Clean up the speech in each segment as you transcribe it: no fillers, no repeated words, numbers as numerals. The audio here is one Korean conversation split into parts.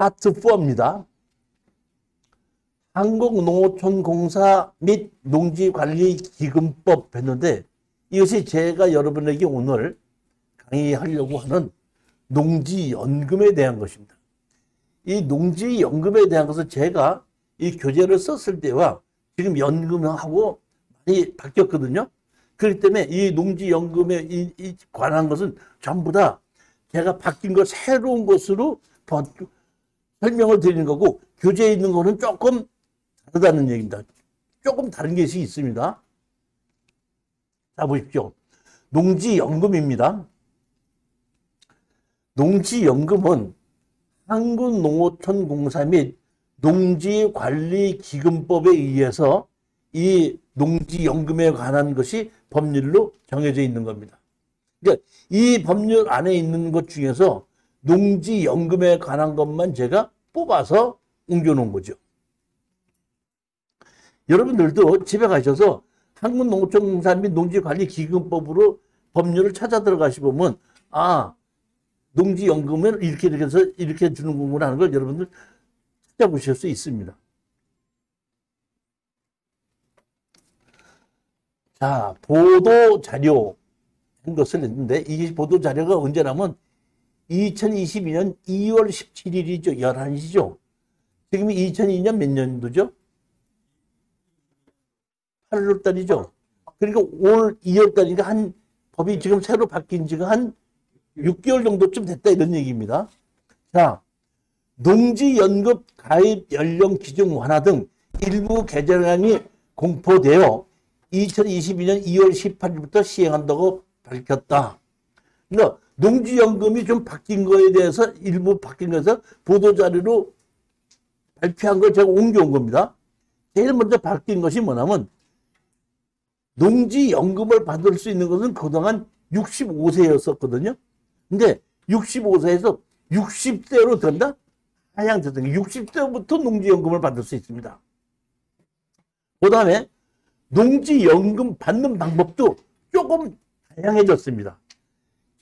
파트 4입니다. 한국농어촌공사 및 농지관리기금법 했는데 이것이 제가 여러분에게 오늘 강의하려고 하는 농지연금에 대한 것입니다. 이 농지연금에 대한 것은 제가 이 교재를 썼을 때와 지금 연금하고 많이 바뀌었거든요. 그렇기 때문에 이 농지연금에 관한 것은 전부 다 제가 바뀐 것, 새로운 것으로 설명을 드리는 거고, 교재에 있는 거는 조금 다르다는 얘기입니다. 조금 다른 것이 있습니다. 자, 보십시오. 농지연금입니다. 농지연금은 한국농어촌공사 및 농지관리기금법에 의해서 이 농지연금에 관한 것이 법률로 정해져 있는 겁니다. 그러니까 이 법률 안에 있는 것 중에서 농지연금에 관한 것만 제가 뽑아서 옮겨놓은 거죠. 여러분들도 집에 가셔서 한국농어촌공사 및 농지관리기금법으로 법률을 찾아 들어가시 보면, 아, 농지연금을 이렇게 해서 이렇게 주는 거구나 하는 걸 여러분들 찾아보실 수 있습니다. 자, 보도자료 한 것을 했는데, 이 보도자료가 언제냐면 2022년 2월 17일이죠. 11시죠. 지금이 2002년 몇 년도죠? 8월 달이죠. 그러니까 올 2월 달이니까 한 법이 지금 새로 바뀐 지가 한 6개월 정도쯤 됐다 이런 얘기입니다. 자, 농지연금 가입 연령 기준 완화 등 일부 개정안이 공포되어 2022년 2월 18일부터 시행한다고 밝혔다. 그러니까 농지연금이 좀 바뀐 거에 대해서, 일부 바뀐 거에서 보도자료로 발표한 걸 제가 옮겨온 겁니다. 제일 먼저 바뀐 것이 뭐냐면, 농지연금을 받을 수 있는 것은 그동안 65세였었거든요. 근데 65세에서 60세로 된다? 하향됐던 게 60세부터 농지연금을 받을 수 있습니다. 그 다음에 농지연금 받는 방법도 조금 다양해졌습니다.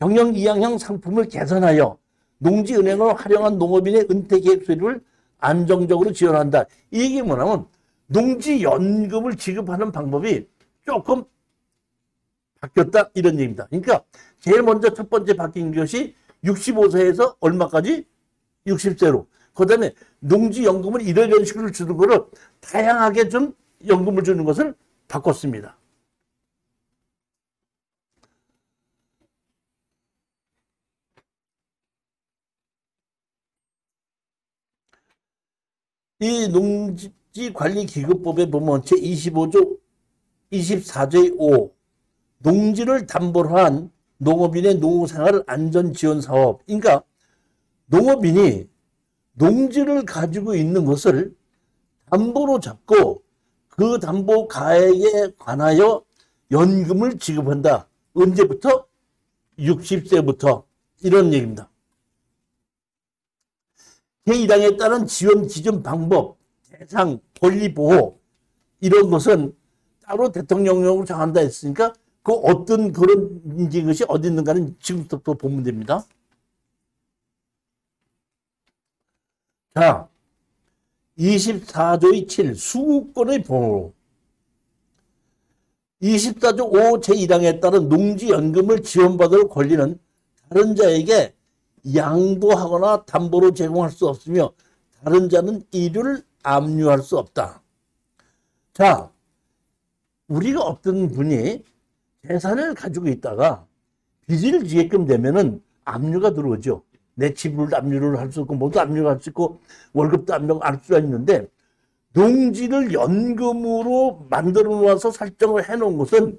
경영 이양형 상품을 개선하여 농지은행을 활용한 농업인의 은퇴 계획 수립을 안정적으로 지원한다. 이게 뭐냐면 농지연금을 지급하는 방법이 조금 바뀌었다 이런 얘기입니다. 그러니까 제일 먼저 첫 번째 바뀐 것이 65세에서 얼마까지? 60세로. 그 다음에 농지연금을 이런 식으로 주는 거를 다양하게 좀 연금을 주는 것을 바꿨습니다. 이 농지관리기금법에 보면 제25조 24조의 5 농지를 담보로 한 농업인의 노후생활 안전지원사업. 그러니까 농업인이 농지를 가지고 있는 것을 담보로 잡고 그 담보 가액에 관하여 연금을 지급한다. 언제부터? 60세부터. 이런 얘기입니다. 제1항에 따른 지원 기준 방법, 대상, 권리 보호 이런 것은 따로 대통령령으로 정한다 했으니까 그 어떤 그런 것이 어디 있는가는 지금부터 보면 됩니다. 자, 24조의 7 수구권의 보호. 24조 5 제1항에 따른 농지연금을 지원받을 권리는 다른 자에게 양도하거나 담보로 제공할 수 없으며 다른 자는 이를 압류할 수 없다. 자, 우리가 어떤 분이 재산을 가지고 있다가 빚을 지게끔 되면은 압류가 들어오죠. 내 집을 압류를 할 수 있고, 모두 압류를 할 수 있고, 월급도 압류할 수가 있는데, 농지를 연금으로 만들어 놓아서 설정을 해 놓은 것은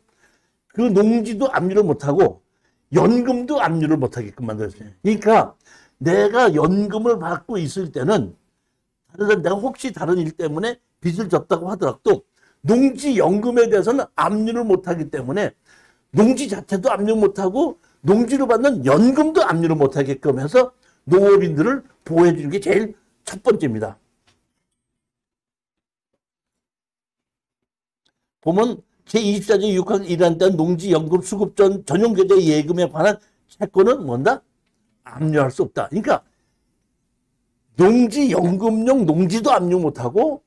그 농지도 압류를 못하고, 연금도 압류를 못하게끔 만들었어요. 그러니까 내가 연금을 받고 있을 때는, 내가 혹시 다른 일 때문에 빚을 졌다고 하더라도, 농지연금에 대해서는 압류를 못하기 때문에 농지 자체도 압류 못하고 농지로 받는 연금도 압류를 못하게끔 해서 농업인들을 보호해 주는 게 제일 첫 번째입니다. 보면 제24조 6항 1항에 따른 농지연금 수급 전 전용계좌 예금에 관한 채권은 뭔다? 압류할 수 없다. 그러니까 농지연금용 농지도 압류 못하고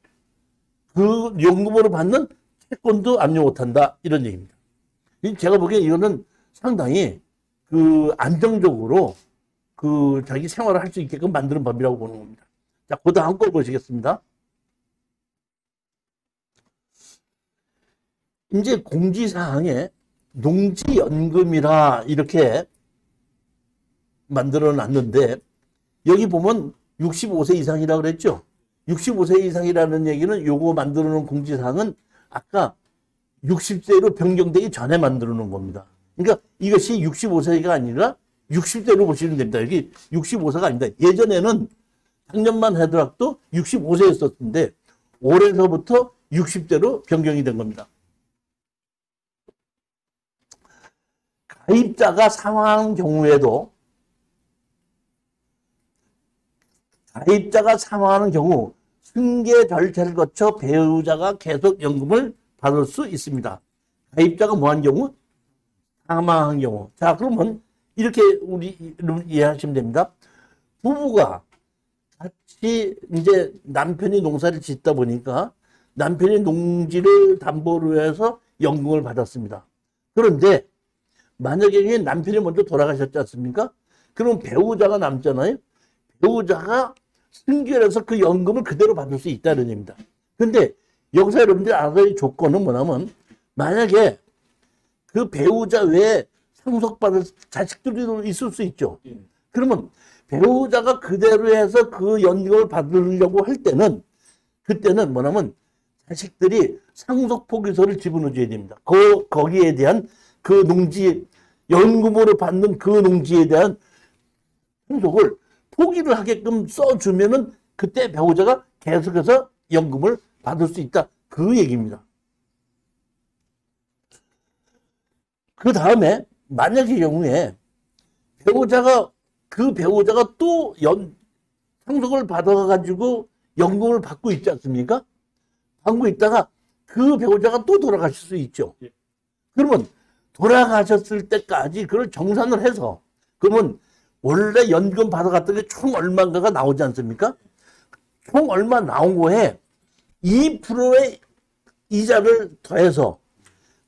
그 연금으로 받는 채권도 압류 못한다. 이런 얘기입니다. 제가 보기에 이거는 상당히 그 안정적으로 그 자기 생활을 할 수 있게끔 만드는 법이라고 보는 겁니다. 자, 그 다음 걸 보시겠습니다. 이제 공지사항에 농지연금이라 이렇게 만들어 놨는데 여기 보면 65세 이상이라고 그랬죠. 65세 이상이라는 얘기는 요거 만들어 놓은 공지사항은 아까 60세로 변경되기 전에 만들어 놓은 겁니다. 그러니까 이것이 65세가 아니라 60세로 보시면 됩니다. 여기 65세가 아닙니다. 예전에는 작년만 하더라도 65세였었는데 올해서부터 60세로 변경이 된 겁니다. 가입자가 사망한 경우에도 가입자가 사망하는 경우 승계 절차를 거쳐 배우자가 계속 연금을 받을 수 있습니다. 가입자가 뭐한 경우? 사망한 경우. 자, 그러면 이렇게 우리 이해하시면 됩니다. 부부가 같이 이제 남편이 농사를 짓다 보니까 남편이 농지를 담보로 해서 연금을 받았습니다. 그런데 만약에 남편이 먼저 돌아가셨지 않습니까? 그럼 배우자가 남잖아요. 배우자가 승계를 해서 그 연금을 그대로 받을 수 있다는 얘기입니다. 근데 여기서 여러분들이 알아야 할 조건은 뭐냐면 만약에 그 배우자 외에 상속받을 자식들이 있을 수 있죠. 그러면 배우자가 그대로 해서 그 연금을 받으려고 할 때는 그때는 뭐냐면 자식들이 상속 포기서를 집어넣어줘야 됩니다. 거기에 대한 그 농지 연금으로 받는 그 농지에 대한 상속을 포기를 하게끔 써주면은 그때 배우자가 계속해서 연금을 받을 수 있다. 그 얘기입니다. 그 다음에 만약의 경우에 그 배우자가 또 상속을 받아가지고 연금을 받고 있지 않습니까? 받고 있다가 그 배우자가 또 돌아가실 수 있죠. 그러면 돌아가셨을 때까지 그걸 정산을 해서 그러면 원래 연금 받아갔던 게 총 얼마인가가 나오지 않습니까? 총 얼마 나온 거에 2%의 이자를 더해서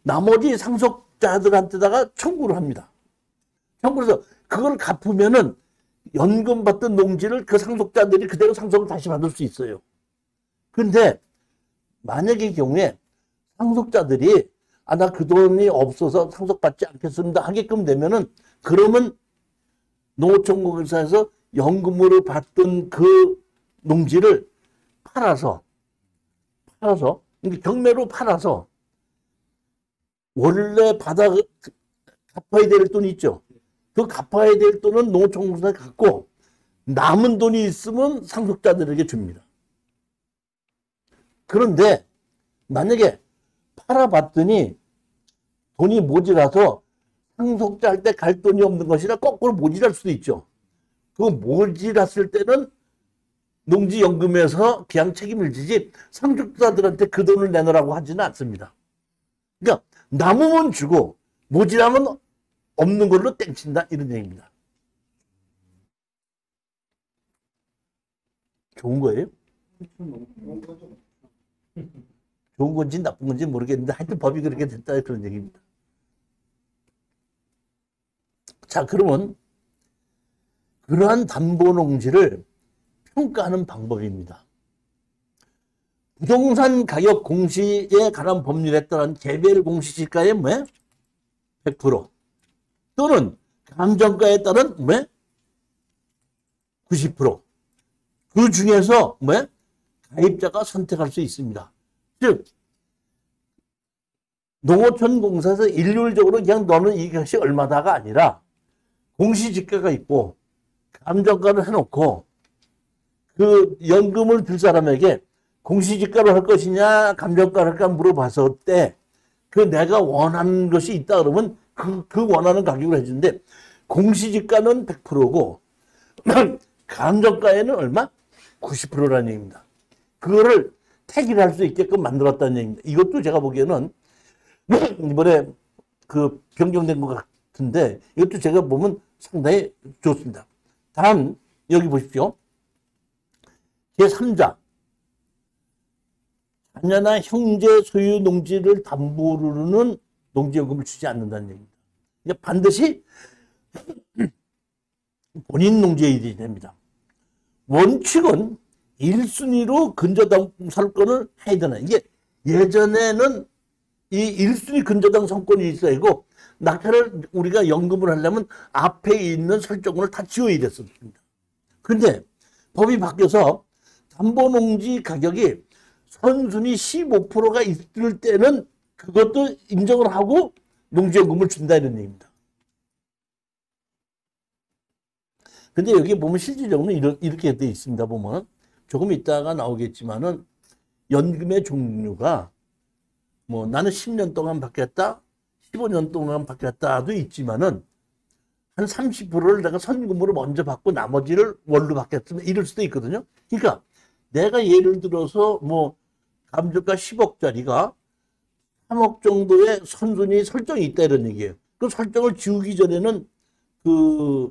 나머지 상속자들한테다가 청구를 합니다. 청구해서 그걸 갚으면은 연금 받던 농지를 그 상속자들이 그대로 상속을 다시 받을 수 있어요. 근데 만약의 경우에 상속자들이 나 그 돈이 없어서 상속받지 않겠습니다 하게끔 되면은 그러면 농어촌공사에서 연금으로 받던 그 농지를 팔아서 경매로 팔아서 원래 갚아야 될 돈이 있죠. 그 갚아야 될 돈은 농어촌공사에 갖고 남은 돈이 있으면 상속자들에게 줍니다. 그런데 만약에 팔아봤더니 돈이 모자라서 상속자 할 때 갈 돈이 없는 것이라 거꾸로 모자랄 수도 있죠. 그 모자랐을 때는 농지연금에서 그냥 책임을 지지 상속자들한테 그 돈을 내놓으라고 하지는 않습니다. 그러니까 남으면 주고 모자라면 없는 걸로 땡친다 이런 얘기입니다. 좋은 거예요? 좋은 건지 나쁜 건지 모르겠는데 하여튼 법이 그렇게 됐다 그런 얘기입니다. 자, 그러면 그러한 담보농지를 평가하는 방법입니다. 부동산 가격 공시에 관한 법률에 따른 개별 공시지가의 100% 또는 감정가에 따른 90%. 그 중에서 가입자가 선택할 수 있습니다. 즉 농어촌공사에서 일률적으로 그냥 너는 이것이 얼마다가 아니라 공시지가가 있고 감정가를 해놓고 그 연금을 들 사람에게 공시지가로 할 것이냐 감정가를 할까 물어봤을 때 그 내가 원하는 것이 있다 그러면 그 원하는 가격을 해주는데 공시지가는 100%고 감정가에는 얼마? 90%라는 얘기입니다. 그거를 택일할 수 있게끔 만들었다는 얘기입니다. 이것도 제가 보기에는 이번에 그 변경된 것 같은데 이것도 제가 보면 상당히 좋습니다. 다음 여기 보십시오. 제3자, 자녀나 형제 소유 농지를 담보로는 농지연금을 주지 않는다는 얘기입니다. 그러니까 반드시 본인 농지에 됩니다. 원칙은 1순위로 근저당 상권을 해야 되나. 이게 예전에는 이 1순위 근저당 상권이 있어야 하고, 낙찰을 우리가 연금을 하려면 앞에 있는 설정을 다 지워야 됐습니다. 근데 법이 바뀌어서 담보농지 가격이 선순위 15%가 있을 때는 그것도 인정을 하고 농지연금을 준다 이런 얘기입니다. 근데 여기 보면 실질적으로 이렇게 되어 있습니다. 보면 조금 이따가 나오겠지만은 연금의 종류가 뭐 나는 10년 동안 받겠다, 15년 동안 받겠다도 있지만은 한 30%를 내가 선금으로 먼저 받고 나머지를 월로 받겠다 이럴 수도 있거든요. 그러니까 내가 예를 들어서 뭐 감정가 10억짜리가 3억 정도의 선순위 설정이 있다 이런 얘기예요. 그 설정을 지우기 전에는 그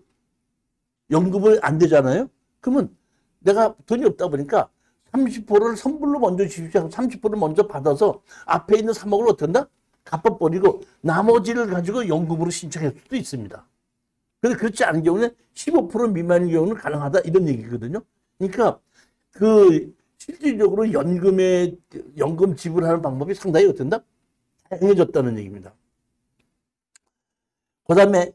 연금을 안 되잖아요. 그러면 내가 돈이 없다 보니까 30%를 선불로 먼저 주십시오 하고 30%를 먼저 받아서 앞에 있는 3억을 어떻게 한다? 갚아버리고 나머지를 가지고 연금으로 신청할 수도 있습니다. 그런데 그렇지 않은 경우는 15% 미만인 경우는 가능하다 이런 얘기거든요. 그러니까 그 실질적으로 연금 지불하는 방법이 상당히 어떤다? 다양해졌다는 얘기입니다. 그 다음에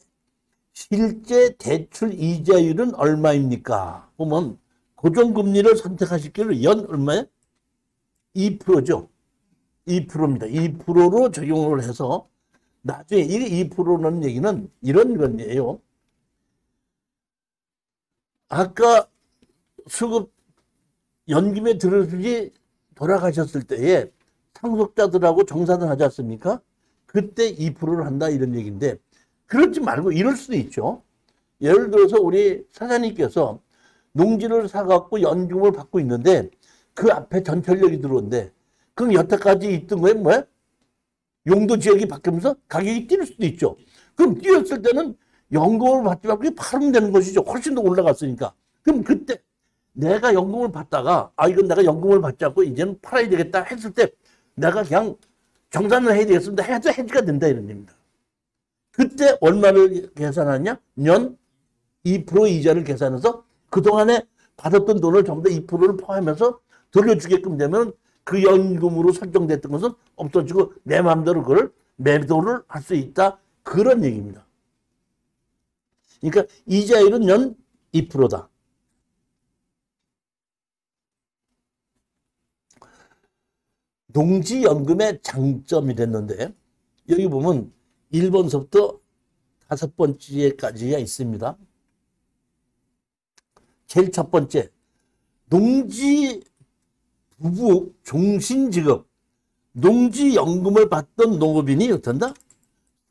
실제 대출 이자율은 얼마입니까? 보면 고정금리를 선택하시기를 연 얼마에? 2%죠. 2%입니다. 2%로 적용을 해서 나중에 이게 2%라는 얘기는 이런 건데요. 아까 수급 연금에 들어주지 돌아가셨을 때에 상속자들하고 정산을 하지 않습니까? 그때 2%를 한다 이런 얘기인데 그렇지 말고 이럴 수도 있죠. 예를 들어서 우리 사장님께서 농지를 사갖고 연금을 받고 있는데 그 앞에 전철역이 들어온대. 그럼 여태까지 있던 거에 뭐야? 용도 지역이 바뀌면서 가격이 뛸 수도 있죠. 그럼 뛰었을 때는 연금을 받지 말고 팔으면 되는 것이죠. 훨씬 더 올라갔으니까. 그럼 그때 내가 연금을 받다가 이건 내가 연금을 받지 않고 이제는 팔아야 되겠다 했을 때 내가 그냥 정산을 해야 되겠습니다. 해도 해지가 된다 이런 얘기입니다. 그때 얼마를 계산하냐? 년 2% 이자를 계산해서 그동안에 받았던 돈을 전부 다 2%를 포함해서 돌려주게끔 되면 그 연금으로 설정됐던 것은 없어지고 내 마음대로 그걸 매도를 할 수 있다. 그런 얘기입니다. 그러니까 이자율은 연 2%다. 농지연금의 장점이 됐는데 여기 보면 1번서부터 5번째까지가 있습니다. 제일 첫 번째, 농지 부부 종신직업, 농지연금을 받던 농업인이 어떤다?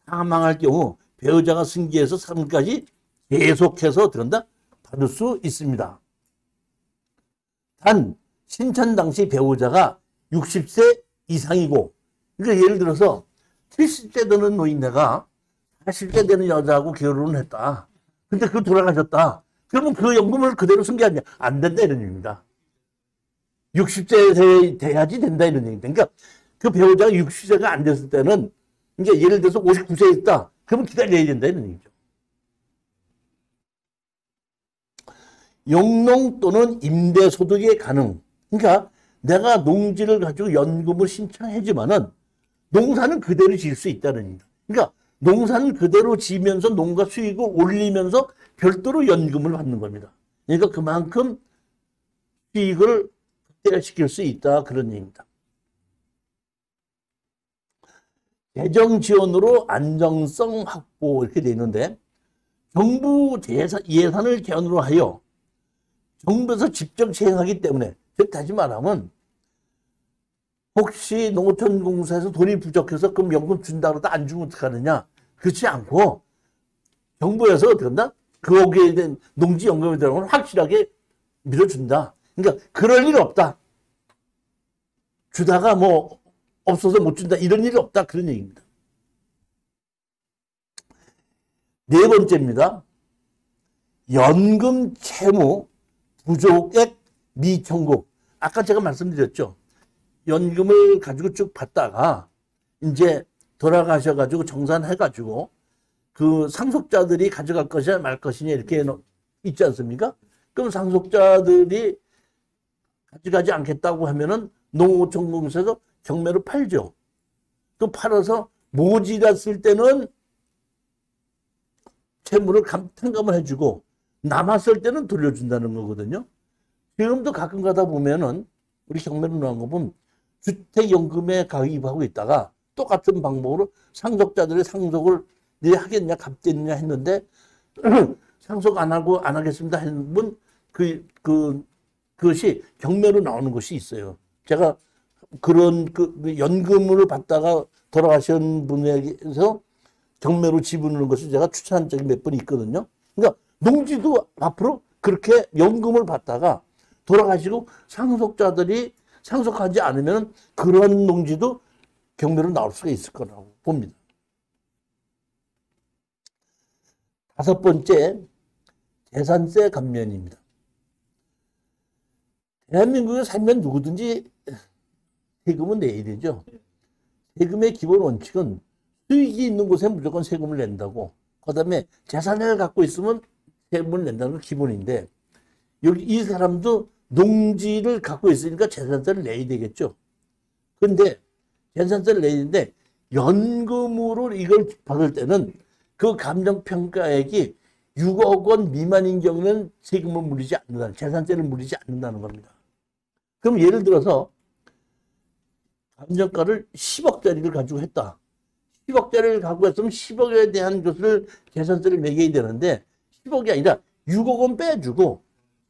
사망할 경우 배우자가 승계해서 삶까지 계속해서 어떤다? 받을 수 있습니다. 단 신청 당시 배우자가 60세 이상이고, 그러니까 예를 들어서 70대 되는 노인네가 40대 되는 여자하고 결혼을 했다. 근데 그 돌아가셨다. 그러면 그 연금을 그대로 승계하냐? 안 된다 이런 얘기입니다. 60세 돼야지 된다 이런 얘기입니다. 그러니까 그 배우자가 60세가 안 됐을 때는 이제 예를 들어서 59세에 있다. 그러면 기다려야 된다 이런 얘기죠. 영농 또는 임대소득에 가능. 그러니까 내가 농지를 가지고 연금을 신청하지만은 농사는 그대로 지을 수 있다는 얘기입니다. 그러니까 농사는 그대로 지면서 농가 수익을 올리면서 별도로 연금을 받는 겁니다. 그러니까 그만큼 수익을 극대화시킬 수 있다 그런 얘기입니다. 재정 지원으로 안정성 확보 이렇게 되어 있는데 정부 예산을 기반으로 하여 정부에서 직접 시행하기 때문에 즉 다시 말하면 혹시 농어촌공사에서 돈이 부족해서 그럼 연금 준다 그러다 안 주면 어떡하느냐 그렇지 않고 정부에서 어떻게 한다? 거기에 대한 농지연금에 대한 걸 확실하게 밀어준다. 그러니까 그럴 일 없다. 주다가 뭐 없어서 못 준다 이런 일이 없다 그런 얘기입니다. 네 번째입니다. 연금 채무 부족액 미청구. 아까 제가 말씀드렸죠. 연금을 가지고 쭉 받다가 이제 돌아가셔가지고 정산해가지고 그 상속자들이 가져갈 것이냐 말 것이냐 이렇게 있지 않습니까? 그럼 상속자들이 가져가지 않겠다고 하면은 농어촌공사에서 경매로 팔죠. 또 팔아서 모자랐을 때는 채무를 탕감을 해주고 남았을 때는 돌려준다는 거거든요. 지금도 가끔 가다 보면은 우리 경매로 나온 거 보면 주택연금에 가입하고 있다가 똑같은 방법으로 상속자들의 상속을 네 하겠냐 갚겠냐 했는데 상속 안 하고 안 하겠습니다 하는 분 그것이 경매로 나오는 것이 있어요. 제가 그런 연금을 받다가 돌아가신 분에게서 경매로 지분하는 것을 제가 추천한 적이 몇 번 있거든요. 그러니까 농지도 앞으로 그렇게 연금을 받다가 돌아가시고 상속자들이 상속하지 않으면 그런 농지도 경매로 나올 수가 있을 거라고 봅니다. 다섯 번째, 재산세 감면입니다. 대한민국에 살면 누구든지 세금은 내야 되죠. 세금의 기본 원칙은 수익이 있는 곳에 무조건 세금을 낸다고. 그 다음에 재산을 갖고 있으면 세금을 낸다는 게 기본인데, 여기 이 사람도 농지를 갖고 있으니까 재산세를 내야 되겠죠. 그런데 재산세를 내야 되는데 연금으로 이걸 받을 때는 그 감정평가액이 6억 원 미만인 경우는 세금을 물리지 않는다. 재산세를 물리지 않는다는 겁니다. 그럼 예를 들어서 감정가를 10억짜리를 가지고 했다. 10억짜리를 갖고 했으면 10억에 대한 것을 재산세를 매겨야 되는데 10억이 아니라 6억 원 빼주고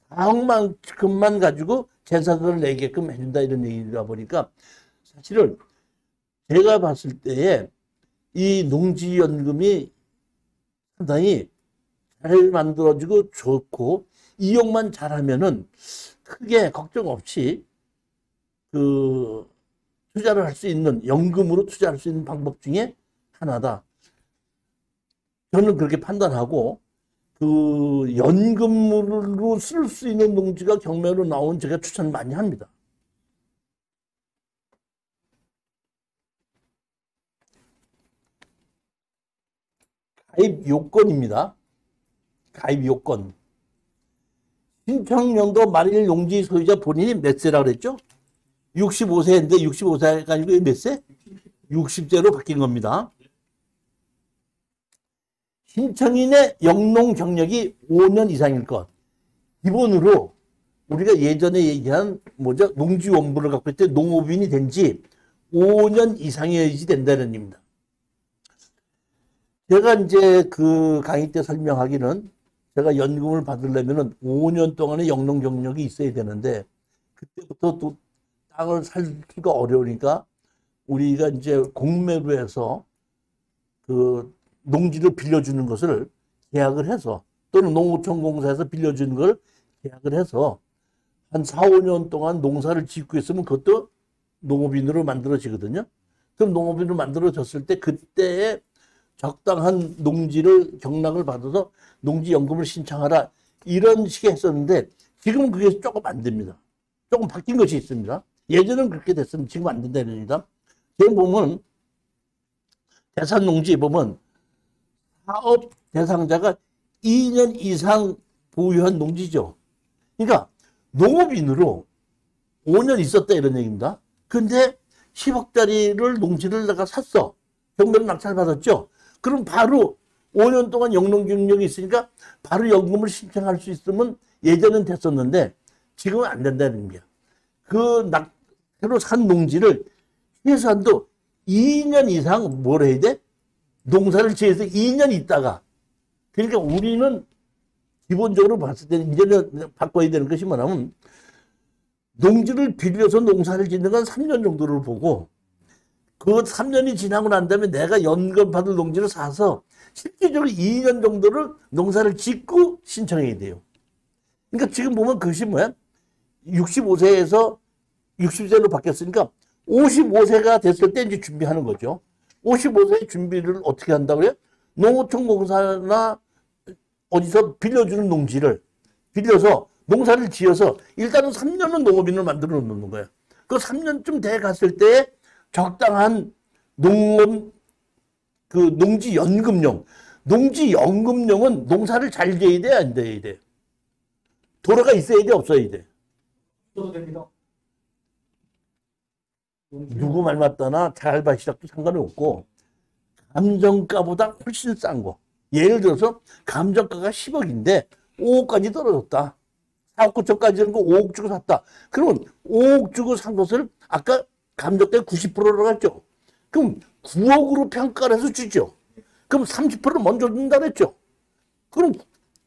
4억만큼만 가지고 재산세를 내게끔 해준다 이런 얘기다 보니까 사실은 제가 봤을 때에 이 농지연금이 상당히 잘 만들어지고 좋고 이용만 잘하면은 크게 걱정 없이 그 투자를 할 수 있는 연금으로 투자할 수 있는 방법 중에 하나다. 저는 그렇게 판단하고 그 연금으로 쓸 수 있는 농지가 경매로 나온 제가 추천을 많이 합니다. 가입 요건입니다. 가입 요건. 신청연도 만일 농지 소유자 본인이 몇 세라 그랬죠? 65세인데 65세가 아니고 몇 세? 60세로 바뀐 겁니다. 신청인의 영농 경력이 5년 이상일 것. 기본으로 우리가 예전에 얘기한 뭐죠? 농지 원부를 갖고 있을 때 농업인이 된 지 5년 이상이어야지 된다는 얘기입니다. 제가 이제 그 강의 때 설명하기는 제가 연금을 받으려면 5년 동안의 영농 경력이 있어야 되는데 그때부터 또 땅을 살기가 어려우니까 우리가 이제 공매로 해서 그 농지를 빌려주는 것을 계약을 해서 또는 농어촌공사에서 빌려주는 걸 계약을 해서 한 4, 5년 동안 농사를 짓고 있으면 그것도 농업인으로 만들어지거든요. 그럼 농업인으로 만들어졌을 때 그때의 적당한 농지를 경락을 받아서 농지연금을 신청하라 이런 식의 했었는데 지금은 그게 조금 안 됩니다. 조금 바뀐 것이 있습니다. 예전은 그렇게 됐으면 지금 안 된다는 얘기다. 지금 보면 대산농지에 보면 사업 대상자가 2년 이상 보유한 농지죠. 그러니까 농업인으로 5년 있었다 이런 얘기입니다. 근데 10억짜리를 농지를 내가 샀어. 경매로 낙찰받았죠. 그럼 바로 5년 동안 영농 경력이 있으니까 바로 연금을 신청할 수 있으면 예전엔 됐었는데 지금은 안 된다는 거야. 그 새로 산 농지를 최소한도 2년 이상 뭘 해야 돼? 농사를 지어서 2년 있다가. 그러니까 우리는 기본적으로 봤을 때는 이제는 바꿔야 되는 것이 뭐냐면 농지를 빌려서 농사를 짓는 건 3년 정도를 보고 그 3년이 지나고 난 다음에 내가 연금 받을 농지를 사서 실질적으로 2년 정도를 농사를 짓고 신청해야 돼요. 그러니까 지금 보면 그것이 뭐야? 65세에서 60세로 바뀌었으니까 55세가 됐을 때 이제 준비하는 거죠. 55세 준비를 어떻게 한다고요? 농어촌공사나 어디서 빌려주는 농지를 빌려서 농사를 지어서 일단은 3년은 농업인을 만들어 놓는 거예요. 그 3년쯤 돼 갔을 때 적당한 농업, 그 농지연금용. 농지연금용은 농사를 잘 지어야 돼, 안 돼야 돼? 도로가 있어야 돼, 없어야 돼? 써도 됩니다. 누구 말 맞다나 자갈밭이라도 상관이 없고, 감정가보다 훨씬 싼 거. 예를 들어서 감정가가 10억인데 5억까지 떨어졌다. 4억 9천까지 되는 거 5억 주고 샀다. 그러면 5억 주고 산 것을 아까 감정가에 90%로 갔죠. 그럼 9억으로 평가를 해서 주죠. 그럼 30%를 먼저 준다 그랬죠. 그럼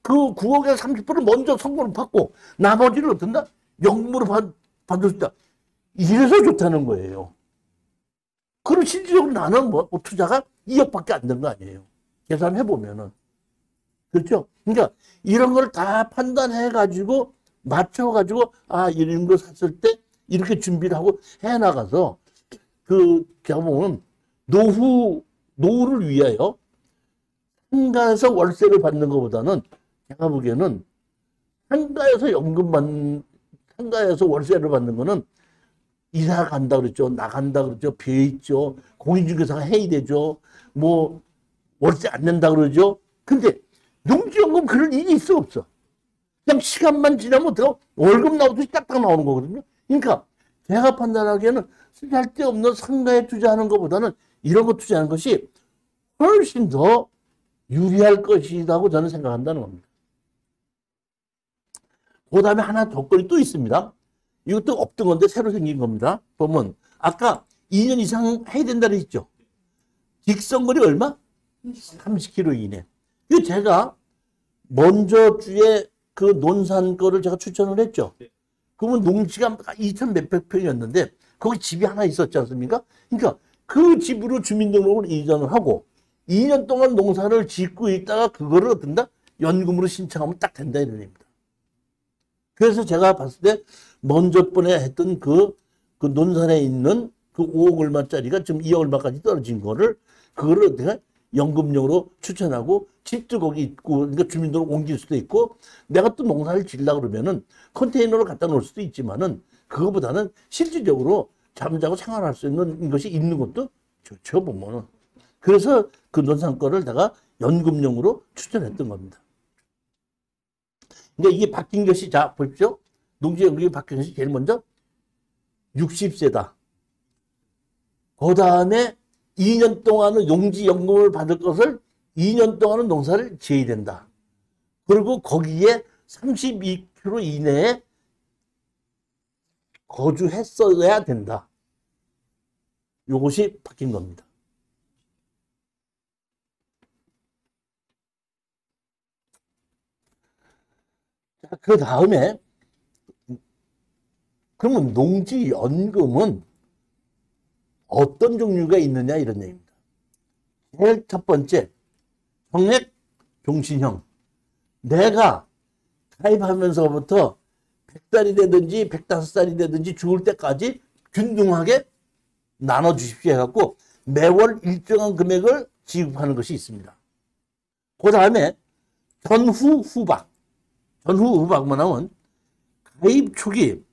그 9억에 30%를 먼저 선고를 받고 나머지를 어떤다? 연금으로 받을 수 있다. 이래서 좋다는 거예요. 그럼 실질적으로 나는 뭐 투자가 2억밖에 안 된 거 아니에요. 계산해보면은. 그렇죠? 그러니까 이런 걸 다 판단해가지고 맞춰가지고 아 이런 거 샀을 때 이렇게 준비를 하고 해나가서 그 제가 보면 노후를 위하여 상가에서 월세를 받는 것보다는 제가 보기에는 상가에서 월세를 받는 거는 이사 간다 그랬죠. 나간다 그랬죠. 비어 있죠. 공인중개사가 해야 되죠. 뭐 월세 안 낸다 그러죠. 근데 농지연금 그럴 일이 있어 없어. 그냥 시간만 지나면 월급 나오듯이 딱딱 나오는 거거든요. 그러니까 제가 판단하기에는 쓸데없는 상가에 투자하는 것보다는 이런 거 투자하는 것이 훨씬 더 유리할 것이라고 저는 생각한다는 겁니다. 그 다음에 하나 조건이 또 있습니다. 이것도 없던 건데 새로 생긴 겁니다. 보면 아까 2년 이상 해야 된다 그랬죠. 직선거리 얼마? 30km 이내. 이거 제가 먼저 주에 그 논산 거를 제가 추천을 했죠. 그러면 농지가 2천 몇백 평이었는데 거기 집이 하나 있었지 않습니까? 그러니까 그 집으로 주민등록을 이전을 하고 2년 동안 농사를 짓고 있다가 그거를 어떤다? 연금으로 신청하면 딱 된다 이런 얘기입니다. 그래서 제가 봤을 때 먼저 번에 했던 그 논산에 있는 그 5억 얼마짜리가 지금 2억 얼마까지 떨어진 거를 그거를 어떻게 연금용으로 추천하고 집도 거기 있고 그러니까 주민등록 옮길 수도 있고 내가 또 농사를 지으려고 그러면은 컨테이너를 갖다 놓을 수도 있지만은 그거보다는 실질적으로 잠자고 생활할 수 있는 것이 있는 것도 좋죠 보면은. 그래서 그 논산 거를 내가 연금용으로 추천했던 겁니다. 그러니까 이게 바뀐 것이 자 보십시오. 농지연금이 바뀐 것이 제일 먼저 60세다. 그 다음에 2년 동안은 농지연금을 받을 것을 2년 동안은 농사를 지어야 된다. 그리고 거기에 32km 이내에 거주했어야 된다. 이것이 바뀐 겁니다. 자, 그 다음에 그러면 농지연금은 어떤 종류가 있느냐 이런 얘기입니다. 제일 첫 번째 정액 종신형. 내가 가입하면서부터 100살이 되든지 105살이 되든지 죽을 때까지 균등하게 나눠주십시오 해갖고 매월 일정한 금액을 지급하는 것이 있습니다. 그 다음에 전후후박. 전후후박만 하면 가입 초기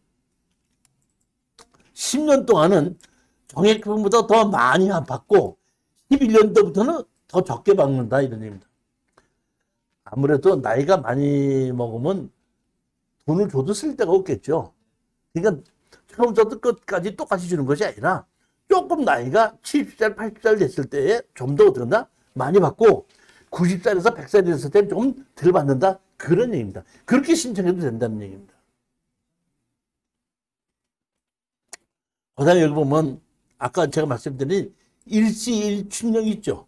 10년 동안은 정액금보다 더 많이 받고 11년도부터는 더 적게 받는다 이런 얘기입니다. 아무래도 나이가 많이 먹으면 돈을 줘도 쓸 데가 없겠죠. 그러니까 처음부터 끝까지 똑같이 주는 것이 아니라 조금 나이가 70살, 80살 됐을 때에 좀 더 어떤다? 많이 받고 90살에서 100살이 됐을 때는 조금 덜 받는다. 그런 얘기입니다. 그렇게 신청해도 된다는 얘기입니다. 그 다음에 여기 보면 아까 제가 말씀드린 일시일춘령 있죠.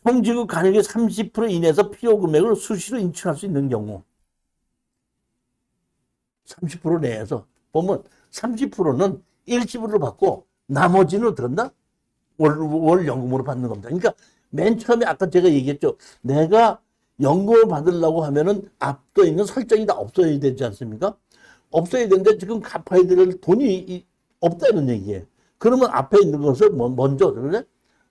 총지급 간액의 30% 이내에서 필요 금액을 수시로 인출할 수 있는 경우 30% 내에서 보면 30%는 일시불로 받고 나머지는 들었나? 월 연금으로 받는 겁니다. 그러니까 맨 처음에 아까 제가 얘기했죠. 내가 연금을 받으려고 하면은 앞서 있는 설정이 다 없어야 되지 않습니까? 없어야 되는데 지금 갚아야 될 돈이 없다는 얘기예요. 그러면 앞에 있는 것을 먼저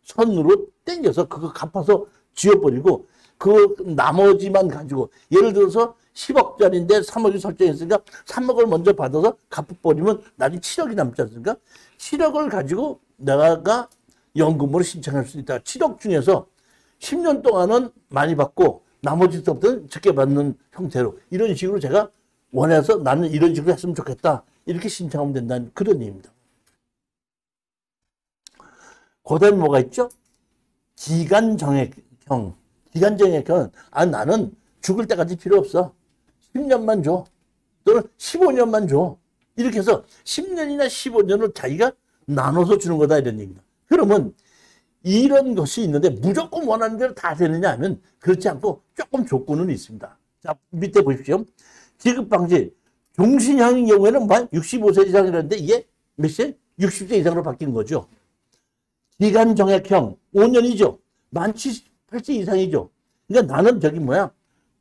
선으로 땡겨서 그거 갚아서 지워버리고 그 나머지만 가지고 예를 들어서 10억짜리인데 3억이 설정했으니까 3억을 먼저 받아서 갚아버리면 나중에 7억이 남지 않습니까? 7억을 가지고 내가 연금으로 신청할 수 있다. 7억 중에서 10년 동안은 많이 받고 나머지 때부터는 적게 받는 형태로 이런 식으로 제가 원해서 나는 이런 식으로 했으면 좋겠다. 이렇게 신청하면 된다는 그런 얘기입니다. 그 다음에 뭐가 있죠? 기간정액형. 기간정액형은 나는 죽을 때까지 필요 없어. 10년만 줘. 또는 15년만 줘. 이렇게 해서 10년이나 15년을 자기가 나눠서 주는 거다 이런 얘기입니다. 그러면 이런 것이 있는데 무조건 원하는 대로 다 되느냐 하면 그렇지 않고 조금 조건은 있습니다. 자, 밑에 보십시오. 지급방지. 종신형의 경우에는 65세 이상이라는데 이게 몇 세? 60세 이상으로 바뀐 거죠. 기간정액형 5년이죠. 만 78세 이상이죠. 그러니까 나는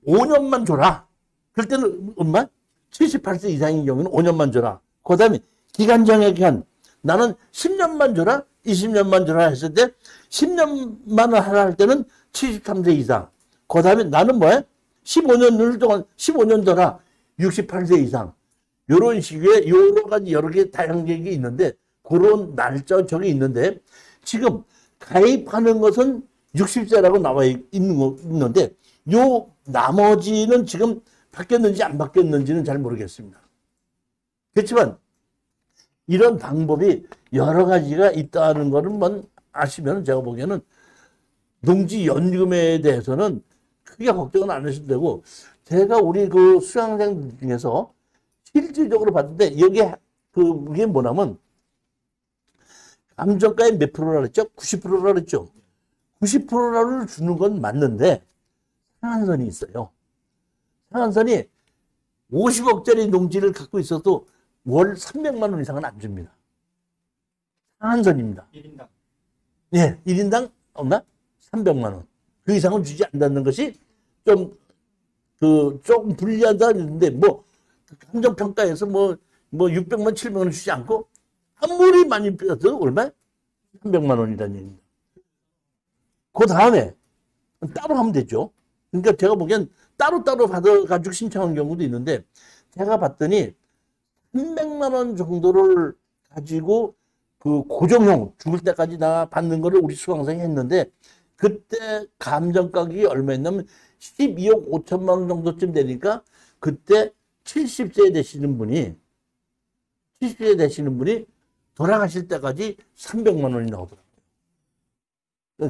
5년만 줘라. 그럴 때는 얼마? 78세 이상인 경우는 5년만 줘라. 그 다음에 기간정액형 나는 10년만 줘라. 20년만 줘라 했을 때 10년만 하라 할 때는 73세 이상. 그 다음에 나는 15년 동안 15년 줘라. 68세 이상. 이런 식의 여러 가지 여러 개 다양하게 있는데 그런 날짜 저게 있는데 지금 가입하는 것은 60세라고 나와 있는데 요 나머지는 지금 바뀌었는지 안 바뀌었는지는 잘 모르겠습니다. 그렇지만 이런 방법이 여러 가지가 있다는 거를 아시면 제가 보기에는 농지연금에 대해서는 크게 걱정은 안 하셔도 되고 제가 우리 그 수강생 중에서 실질적으로 봤는데 여기에 그게 뭐냐면 감정가의 몇 프로라 그랬죠? 90%라 그랬죠? 90%를 주는 건 맞는데 상한선이 있어요. 상한선이 50억짜리 농지를 갖고 있어도 월 300만 원 이상은 안 줍니다. 상한선입니다. 1인당. 예, 1인당 얼마? 300만 원. 그 이상은 주지 않는 것이 조금 불리하다는데 감정평가에서 600만, 700만 주지 않고 아무리 많이 빼도 얼마? 300만 원이라는 얘기입니다. 그 다음에 따로 하면 되죠. 그러니까 제가 보기엔 따로따로 받아가지고 신청한 경우도 있는데 제가 봤더니 300만 원 정도를 가지고 그 고정형 죽을 때까지 나 받는 거를 우리 수강생이 했는데 그때 감정가격이 얼마였냐면 12억 5천만 원 정도쯤 되니까 그때 70세 되시는 분이 돌아가실 때까지 300만 원이 나오더라고요.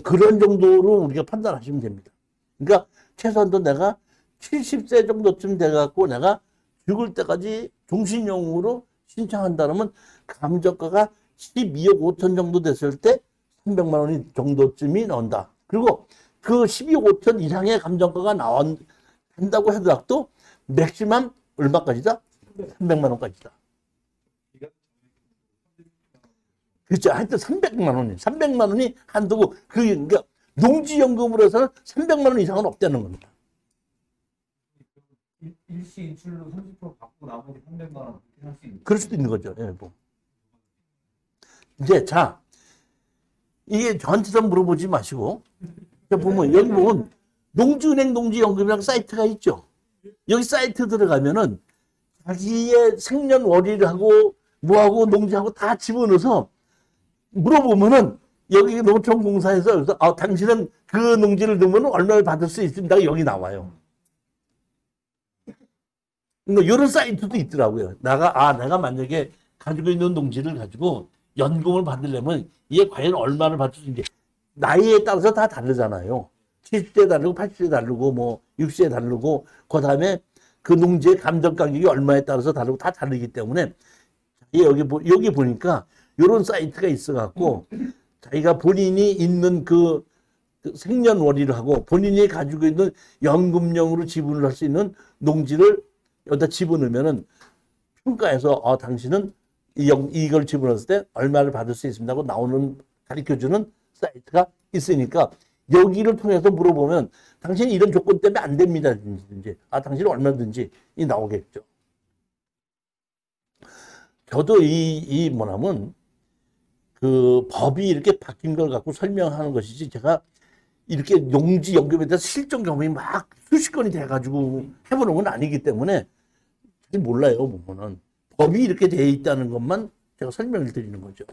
그런 정도로 우리가 판단하시면 됩니다. 그러니까 최소한도 내가 70세 정도쯤 돼갖고 내가 죽을 때까지 종신형으로 신청한다면 감정가가 12억 5천 정도 됐을 때 300만 원이 정도쯤이 나온다. 그리고 그 12억 5천 이상의 감정가가 나온다고 하더라도 맥시멈 얼마까지다? 300만 원까지다. 그렇죠. 하여튼 300만 원이. 300만 원이 한도고, 그러니까 농지연금으로 해서는 300만 원 이상은 없다는 겁니다. 일시 인출로 30% 받고 나머지 300만 원 그렇게 할 수 있는. 그럴 수도 있는 거죠. 예, 이제, 자, 이게 저한테서 물어보지 마시고, 보면, 여기 보면, 농지은행 농지연금이라는 사이트가 있죠. 여기 사이트 들어가면은, 자기의 생년월일하고, 뭐하고, 농지하고 다 집어넣어서, 물어보면은 여기 농촌공사에서 당신은 그 농지를 넣으면 얼마를 받을 수 있습니다. 여기 나와요. 그러니까 이런 사이트도 있더라고요. 내가 만약에 가지고 있는 농지를 가지고 연금을 받으려면 이게 과연 얼마를 받을 수 있는지 나이에 따라서 다 다르잖아요. 70세 다르고 80세 다르고 60세 다르고 그다음에 그 농지의 감정 가격이 얼마에 따라서 다르고 다 다르기 때문에 여기 보니까 이런 사이트가 있어갖고 자기가 본인이 있는 그 생년월일을 하고 본인이 가지고 있는 연금용으로 지분을 할 수 있는 농지를 여기다 집어넣으면은 평가해서 당신은 이걸 집어넣었을 때 얼마를 받을 수 있습니다 하고 가르쳐주는 사이트가 있으니까 여기를 통해서 물어보면 당신이 이런 조건 때문에 안 됩니다. 당신은 얼마든지 나오겠죠. 저도 뭐냐면 그 법이 이렇게 바뀐 걸 갖고 설명하는 것이지 제가 이렇게 농지 연금에 대해서 실전 경험이 막 수십 건이 돼가지고 해보는 건 아니기 때문에 잘 몰라요. 보면은 법이 이렇게 돼 있다는 것만 제가 설명을 드리는 거죠.